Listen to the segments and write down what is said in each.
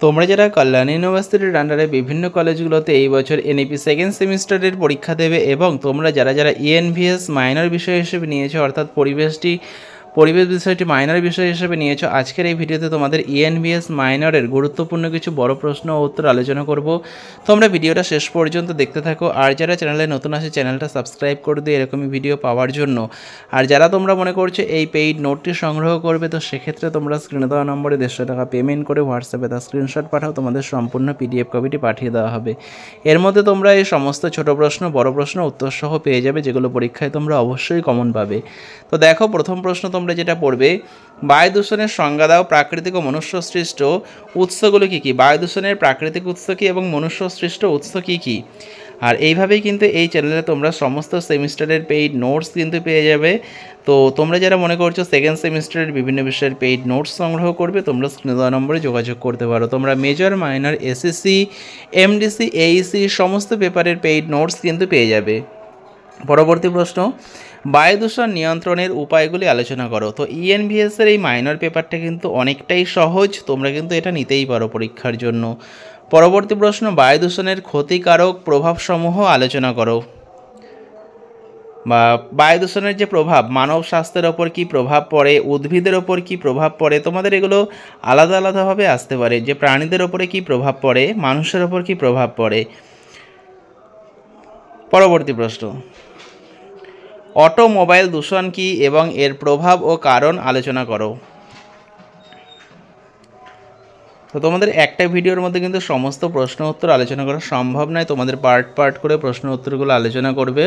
তোমরা যারা কল্যাণ ইউনিভার্সিটির আন্ডারে বিভিন্ন কলেজগুলোতে এই বছর এনইপি সেকেন্ড সেমিস্টারের পরীক্ষা দেবে এবং তোমরা যারা যারা ইএনভিএস মাইনর বিষয় হিসেবে নিয়েছো অর্থাৎ পরিবেশ বিষয়টি মাইনর বিষয় হিসেবে নিয়েছো, আজকের এই ভিডিওতে তোমাদের ইএনভিএস মাইনরের গুরুত্বপূর্ণ কিছু বড় প্রশ্ন ও উত্তর আলোচনা করব। তোমরা ভিডিওটা শেষ পর্যন্ত দেখতে থাকো, আর যারা চ্যানেলে নতুন আসে চ্যানেলটা সাবস্ক্রাইব করে দিও এরকমই ভিডিও পাওয়ার জন্য। আর যারা তোমরা মনে করছো এই পেইড নোটটি সংগ্রহ করবে, তো সেক্ষেত্রে তোমরা স্ক্রিনে দেওয়া নম্বরে 150 টাকা পেমেন্ট করে হোয়াটসঅ্যাপে তার স্ক্রিনশট পাঠাও, তোমাদের সম্পূর্ণ পিডিএফ কপিটি পাঠিয়ে দেওয়া হবে। এর মধ্যে তোমরা এই সমস্ত ছোট প্রশ্ন বড় প্রশ্ন উত্তর সহ পেয়ে যাবে, যেগুলো পরীক্ষায় তোমরা অবশ্যই কমন পাবে। তো দেখো, প্রথম প্রশ্ন তোমরা যেটা পড়বে, বায়ু দূষণের সংজ্ঞা দাও, প্রাকৃতিক ও মনুষ্য সৃষ্ট উৎসগুলো কী কী। বায়ু দূষণের প্রাকৃতিক উৎস কী এবং মনুষ্য সৃষ্ট উৎস কী কী। আর এইভাবেই কিন্তু এই চ্যানেলে তোমরা সমস্ত সেমিস্টারের পেইড নোটস কিন্তু পেয়ে যাবে। তো তোমরা যারা মনে করছো সেকেন্ড সেমিস্টারের বিভিন্ন বিষয়ের পেইড নোটস সংগ্রহ করবে, তোমরা স্ক্রিনে দেওয়া নম্বরে যোগাযোগ করতে পারো। তোমরা major minor SSC MDC Aisi সমস্ত পেপারের পেইড নোটস কিন্তু পেয়ে যাবে। পরবর্তী প্রশ্ন, বায়ু দূষণ নিয়ন্ত্রণের উপায়গুলি আলোচনা করো। তো ইএনভিএসের এই মাইনর পেপারটা কিন্তু অনেকটাই সহজ, তোমরা কিন্তু এটা নিতেই পারো পরীক্ষার জন্য। পরবর্তী প্রশ্ন, বায়ু দূষণের ক্ষতিকারক প্রভাবসমূহ আলোচনা করো। বা বায়ু দূষণের যে প্রভাব, মানব স্বাস্থ্যের ওপর কী প্রভাব পড়ে, উদ্ভিদের ওপর কী প্রভাব পড়ে, তোমাদের এগুলো আলাদা আলাদাভাবে আসতে পারে, যে প্রাণীদের ওপরে কী প্রভাব পড়ে, মানুষের ওপর কী প্রভাব পড়ে। পরবর্তী প্রশ্ন, অটোমোবাইল দূষণ কী এবং এর প্রভাব ও কারণ আলোচনা করো। তো তোমাদের একটা ভিডিওর মধ্যে কিন্তু সমস্ত প্রশ্ন উত্তর আলোচনা করা সম্ভব নয়, তোমাদের পার্ট পার্ট করে প্রশ্ন উত্তরগুলো আলোচনা করবে।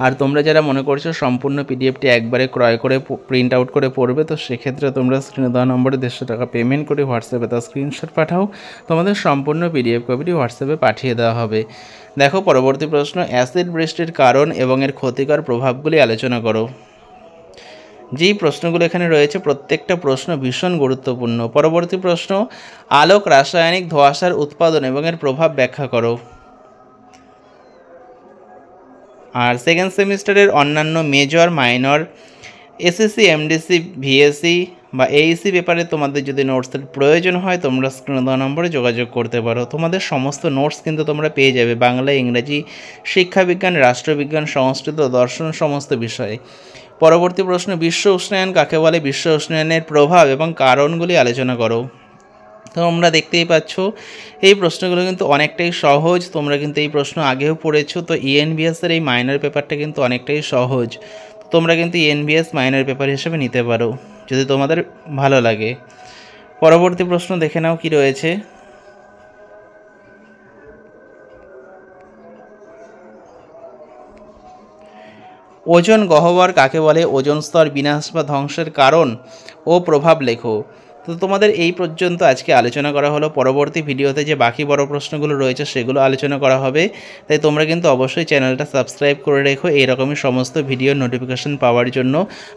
আর তোমরা যারা মনে করছো সম্পূর্ণ পিডিএফটি একবারে ক্রয় করে প্রিন্ট আউট করে পড়বে, তো সেক্ষেত্রে তোমরা স্ক্রিনে দেওয়া নম্বরে 150 টাকা পেমেন্ট করে হোয়াটসঅ্যাপে তার স্ক্রিনশট পাঠাও, তোমাদের সম্পূর্ণ পিডিএফ কপিটি হোয়াটসঅ্যাপে পাঠিয়ে দেওয়া হবে। দেখো, পরবর্তী প্রশ্ন, অ্যাসিড বৃষ্টির কারণ এবং এর ক্ষতিকর প্রভাবগুলি আলোচনা করো। যেই প্রশ্নগুলো এখানে রয়েছে প্রত্যেকটা প্রশ্ন ভীষণ গুরুত্বপূর্ণ। পরবর্তী প্রশ্ন, আলোক রাসায়নিক ধোঁয়াশার উৎপাদন এবং এর প্রভাব ব্যাখ্যা করো। আর সেকেন্ড সেমিস্টারের অন্যান্য major minor SSC MDC VSC বা এইসি পেপারে তোমাদের যদি নোটসের প্রয়োজন হয়, তোমরা স্ক্রিনে দেওয়া নম্বরে যোগাযোগ করতে পারো। তোমাদের সমস্ত নোটস কিন্তু তোমরা পেয়ে যাবে বাংলা, ইংরেজি, শিক্ষাবিজ্ঞান, রাষ্ট্রবিজ্ঞান, সংস্কৃত, দর্শন সমস্ত বিষয়ে। পরবর্তী প্রশ্ন, বিশ্ব উষ্ণায়ন কাকে বলে, বিশ্ব উষ্ণায়নের প্রভাব এবং কারণগুলি আলোচনা করো। তো তোমরা দেখতেই পাচ্ছ এই প্রশ্নগুলো কিন্তু অনেকটাই সহজ, তোমরা কিন্তু এই প্রশ্ন আগেও পড়েছো। তো ইএনভিএসের এই মাইনর পেপারটা কিন্তু অনেকটাই সহজ, তোমরা কিন্তু ইএনভিএস মাইনর পেপার হিসেবে নিতে পারো যদি তোমাদের ভালো লাগে। পরবর্তী প্রশ্ন দেখে নাও কি রয়েছে। ওজোন গহ্বর কাকে বলে, ওজোন স্তর বিনাশ বা ধ্বংসের কারণ ও প্রভাব লেখো। তো তোমাদের এই পর্যন্ত আজকে আলোচনা করা হলো। পরবর্তী ভিডিওতে যে বাকি বড় প্রশ্নগুলো রয়েছে সেগুলো আলোচনা করা হবে, তাই তোমরা কিন্তু অবশ্যই চ্যানেলটা সাবস্ক্রাইব করে রেখো এইরকমই সমস্ত ভিডিওর নোটিফিকেশন পাওয়ার জন্য।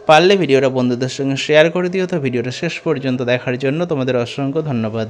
পারলে ভিডিওটা বন্ধুদের সঙ্গে শেয়ার করে দিও। তো ভিডিওটা শেষ পর্যন্ত দেখার জন্য তোমাদের অসংখ্য ধন্যবাদ।